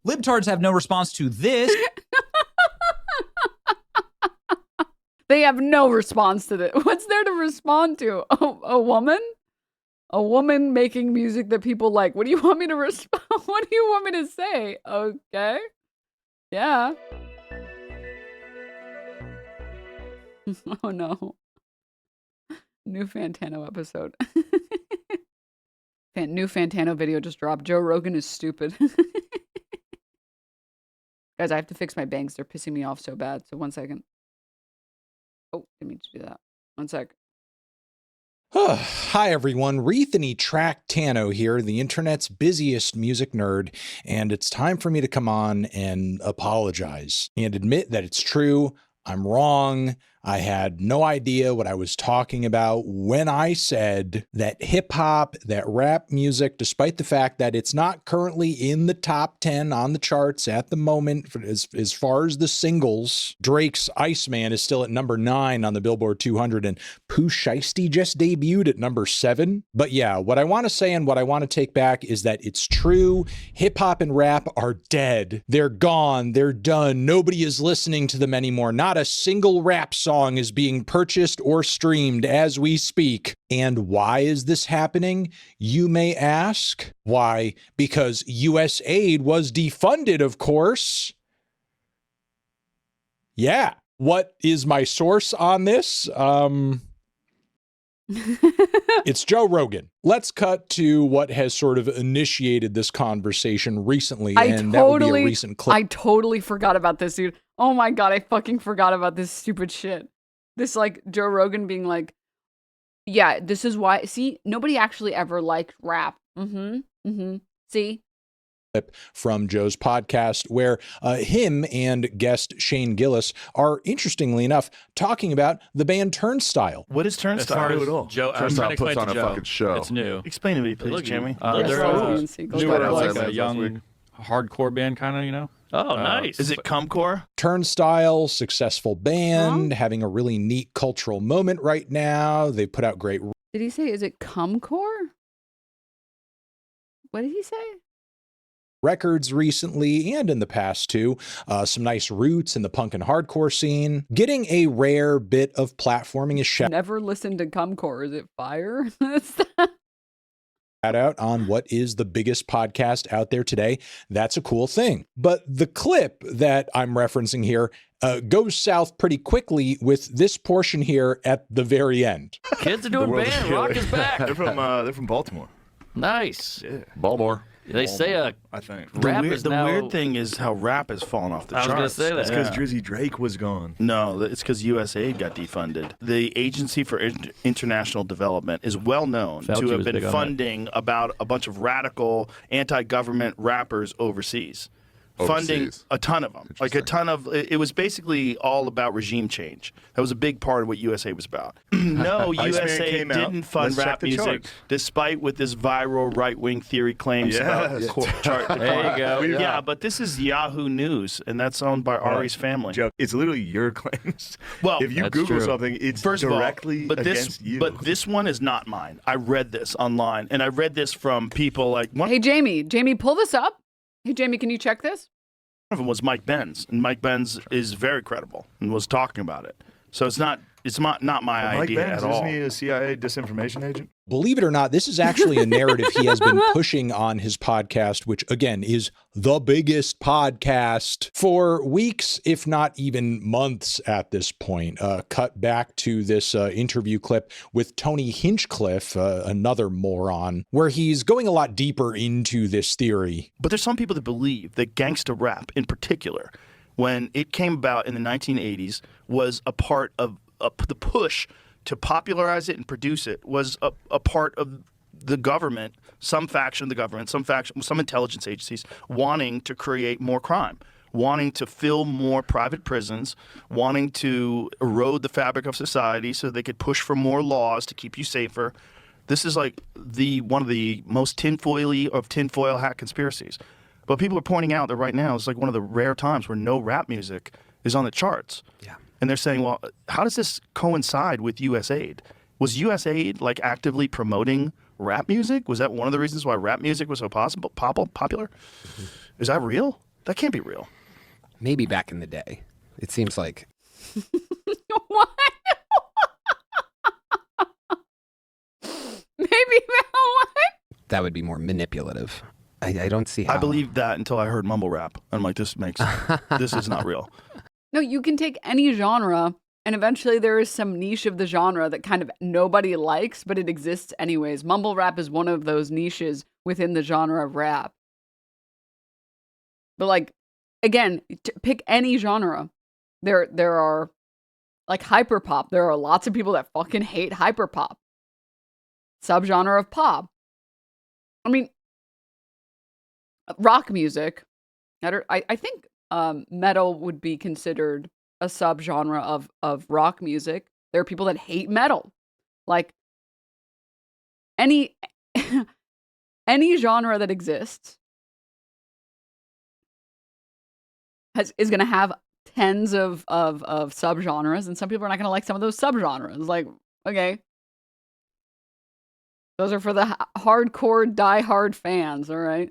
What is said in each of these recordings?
Libtards have no response to this. They have no response to this. What's there to respond to? A woman? A woman making music that people like. What do you want me to respond? What do you want me to say? Okay. Yeah. Oh no. New Fantano episode. New Fantano video just dropped. Joe Rogan is stupid. Guys, I have to fix my bangs. They're pissing me off so bad. So 1 second. Oh, didn't mean to do that. 1 sec. Hi everyone, Anthony Fantano here, the internet's busiest music nerd, and it's time for me to come on and apologize and admit that it's true. I'm wrong. I had no idea what I was talking about when I said that hip hop, that rap music, despite the fact that it's not currently in the top 10 on the charts at the moment, as far as the singles, Drake's Iceman is still at number 9 on the Billboard 200, and Pooh Shiesty just debuted at number 7. But yeah, what I want to say and what I want to take back is that it's true. Hip hop and rap are dead. They're gone. They're done. Nobody is listening to them anymore. Not a single rap song is being purchased or streamed as we speak. And why is this happening? You may ask. Why? Because USAID was defunded, of course. Yeah. What is my source on this? It's Joe Rogan. Let's cut to what has sort of initiated this conversation recently, that would be a recent clip. I totally forgot about this, dude. Oh my God, I fucking forgot about this stupid shit. This, like, Joe Rogan being like, yeah, this is why. See, nobody actually ever liked rap. See? From Joe's podcast, where him and guest Shane Gillis are, interestingly enough, talking about the band Turnstile. What is Turnstile? It's not new at all. Joe, Turnstile puts on a fucking show. It's new. Explain to me, please, Jeremy. They're like a young hardcore band, kind of, you know? Oh, nice. Is it Cumcore? Turnstile, successul band, having a really neat cultural moment right now. They put out great... Did he say, is it Cumcore? What did he say? Records recently and in the past too. Some nice roots in the punk and hardcore scene. Getting a rare bit of platforming is shout Never listened to Cumcore. Is it fire? out on what is the biggest podcast out there today. That's a cool thing. But the clip that I'm referencing here goes south pretty quickly with this portion here at the very end. Kids are doing band. Rock is back. They're from Baltimore. Nice. Yeah. Baltimore. They say I think rap is the now... weird thing is how rap has fallen off the I was charts. going to say that. It's because Drizzy Drake was gone. No, it's because USAID got defunded. The Agency for International Development is well known Fauci to have was been big on funding about a bunch of radical anti-government rappers overseas. Funding a ton of them. Like a ton of, it was basically all about regime change. That was a big part of what USA was about. No, USA didn't fund rap music, despite what this viral right-wing theory claims about chart. There you go. Yeah, but this is Yahoo News, and that's owned by Ari's family. Joe, it's literally your claims. Well, if you Google something, it's directly against you. But this one is not mine. I read this online, and I read this from people like... Hey, Jamie, pull this up. Hey, Jamie, can you check this? One of them was Mike Benz, and Mike Benz is very credible and was talking about it. So it's not my idea at all. Isn't he a CIA disinformation agent? Believe it or not, this is actually a narrative he has been pushing on his podcast, which again is the biggest podcast for weeks, if not even months at this point. Cut back to this interview clip with Tony Hinchcliffe, another moron, where he's going a lot deeper into this theory. But there's some people that believe that gangsta rap in particular, when it came about in the 1980s, was a part of the push to popularize it and produce it, was a part of the government, some faction of the government, some intelligence agencies wanting to create more crime, wanting to fill more private prisons, wanting to erode the fabric of society so they could push for more laws to keep you safer. This is like one of the most tinfoil hat conspiracies. But people are pointing out that right now it's like one of the rare times where no rap music is on the charts. Yeah. And they're saying, well, how does this coincide with USAID? Was USAID like actively promoting rap music? Was that one of the reasons why rap music was so popular? Is that real? That can't be real. Maybe back in the day. It seems like. What? Maybe what? That would be more manipulative. I don't see how. I believed that until I heard mumble rap. I'm like, this is not real. No, you can take any genre, and eventually there is some niche of the genre that kind of nobody likes, but it exists anyways. Mumble rap is one of those niches within the genre of rap. But like, again, pick any genre. There are like hyperpop. There are lots of people that fucking hate hyperpop. Subgenre of pop. I mean, rock music. I think metal would be considered a subgenre of rock music. There are people that hate metal. Like any genre that exists is going to have tens of subgenres, and some people are not going to like some of those subgenres. Like, okay. Those are for the hardcore, die-hard fans, all right?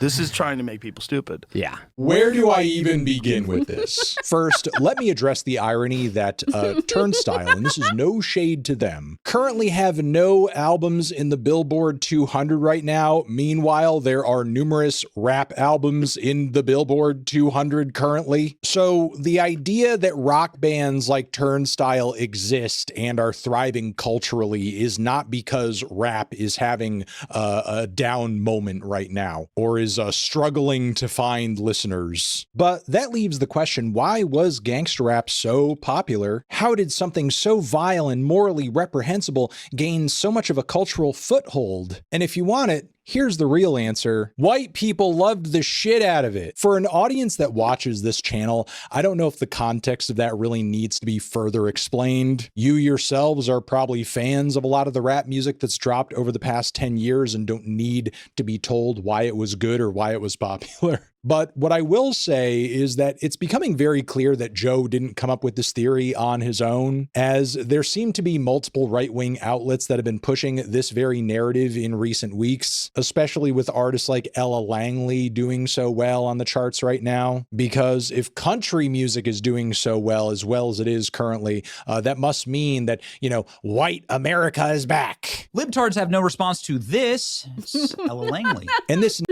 This is trying to make people stupid. Yeah. Where do I even begin with this? First, let me address the irony that Turnstile, and this is no shade to them, currently have no albums in the Billboard 200 right now. Meanwhile, there are numerous rap albums in the Billboard 200 currently. So the idea that rock bands like Turnstile exist and are thriving culturally is not because rap is having a down moment right now, or is struggling to find listeners. But that leaves the question, why was gangster rap so popular? How did something so vile and morally reprehensible gain so much of a cultural foothold? And if you want it, here's the real answer. White people loved the shit out of it. For an audience that watches this channel, I don't know if the context of that really needs to be further explained. You yourselves are probably fans of a lot of the rap music that's dropped over the past 10 years and don't need to be told why it was good or why it was popular. But what I will say is that it's becoming very clear that Joe didn't come up with this theory on his own, as there seem to be multiple right-wing outlets that have been pushing this very narrative in recent weeks, especially with artists like Ella Langley doing so well on the charts right now. Because if country music is doing so well as it is currently, that must mean that, you know, white America is back. Libtards have no response to this. It's Ella Langley. And this...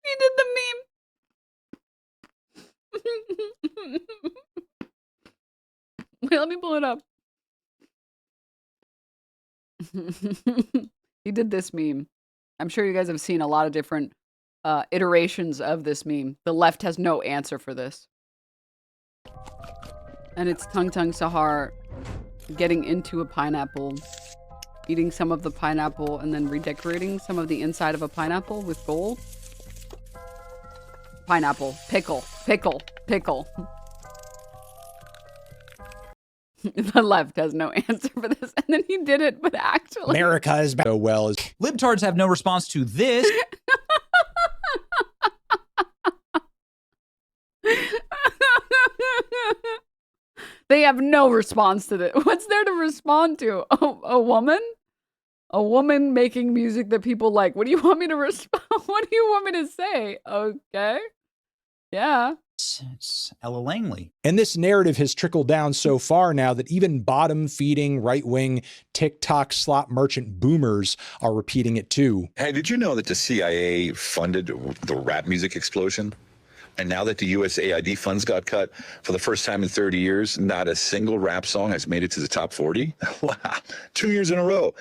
He did the meme. Wait, let me pull it up. He did this meme. I'm sure you guys have seen a lot of different iterations of this meme. The left has no answer for this. And it's Tung Tung Sahar getting into a pineapple, eating some of the pineapple, and then redecorating some of the inside of a pineapple with gold. Pineapple, pickle. The left has no answer for this. And then he did it, but actually... America is back so well as... Libtards have no response to this. They have no response to this. What's there to respond to? A woman? A woman making music that people like. What do you want me to respond? What do you want me to say? Okay. Yeah. It's Ella Langley. And this narrative has trickled down so far now that even bottom-feeding right-wing TikTok slot merchant boomers are repeating it too. Hey, did you know that the CIA funded the rap music explosion? And now that the USAID funds got cut, for the first time in 30 years, not a single rap song has made it to the top 40. Wow, 2 years in a row.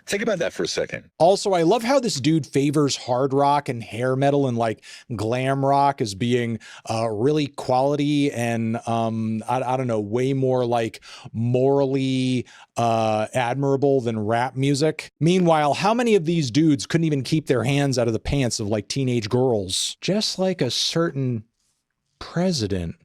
Think about that for a second. Also, I love how this dude favors hard rock and hair metal and like glam rock as being really quality and I don't know, way more like morally admirable than rap music. Meanwhile, how many of these dudes couldn't even keep their hands out of the pants of like teenage girls? Just like a certain president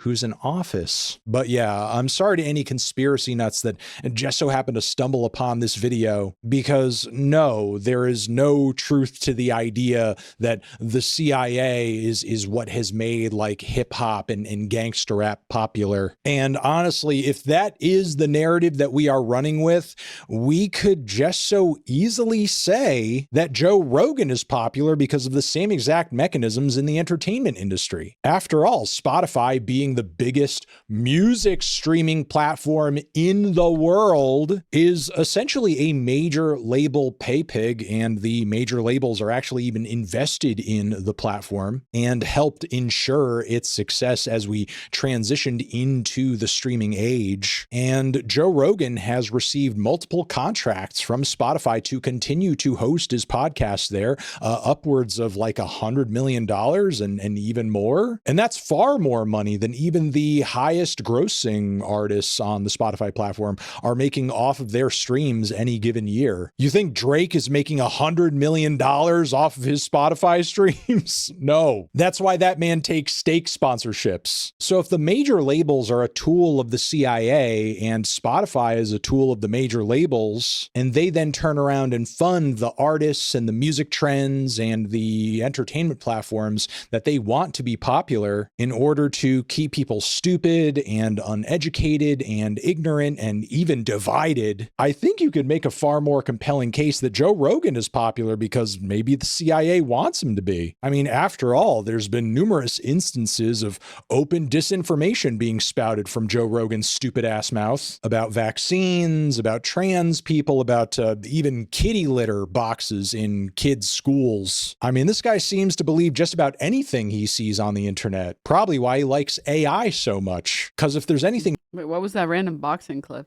who's in office. But yeah, I'm sorry to any conspiracy nuts that just so happened to stumble upon this video, because no, there is no truth to the idea that the CIA is what has made like hip hop and gangster rap popular. And honestly, if that is the narrative that we are running with, we could just so easily say that Joe Rogan is popular because of the same exact mechanisms in the entertainment industry. After all, Spotify being the biggest music streaming platform in the world is essentially a major label pay pig, and the major labels are actually even invested in the platform and helped ensure its success as we transitioned into the streaming age. And Joe Rogan has received multiple contracts from Spotify to continue to host his podcast there, upwards of like $100 million and even more. And that's far more money than even the highest grossing artists on the Spotify platform are making off of their streams any given year. You think Drake is making $100 million off of his Spotify streams? No. That's why that man takes steak sponsorships. So if the major labels are a tool of the CIA and Spotify is a tool of the major labels, and they then turn around and fund the artists and the music trends and the entertainment platforms that they want to be popular in order to keep people stupid and uneducated and ignorant and even divided, I think you could make a far more compelling case that Joe Rogan is popular because maybe the CIA wants him to be. I mean, after all, there's been numerous instances of open disinformation being spouted from Joe Rogan's stupid ass mouth about vaccines, about trans people, about even kitty litter boxes in kids' schools. I mean, this guy seems to believe just about anything he sees on the internet. Probably why he likes AI so much. Because if there's anything Wait, what was that random boxing clip?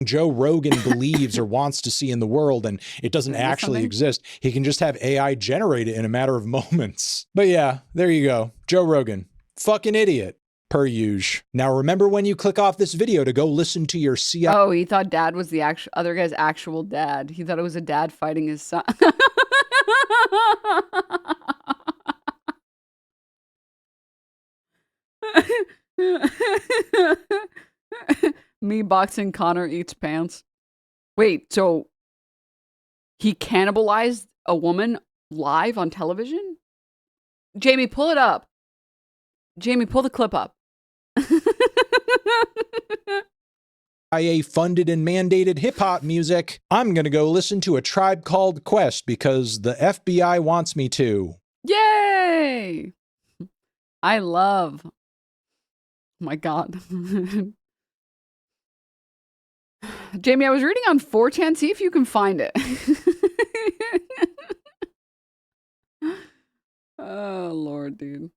Joe Rogan believes or wants to see in the world and it doesn't actually exist, he can just have AI generate it in a matter of moments. But yeah, there you go. Joe Rogan. Fucking idiot. Per usual. Now remember when you click off this video to go listen to your CIA. Oh, he thought dad was the other guy's actual dad. He thought it was a dad fighting his son. Me boxing Connor eats pants. Wait, so he cannibalized a woman live on television? Jamie, pull it up. Jamie, pull the clip up. CIA funded and mandated hip hop music. I'm going to go listen to A Tribe Called Quest because the FBI wants me to. Yay! I love. Oh my God. Jamie, I was reading on 4chan. See if you can find it. Oh, Lord, dude.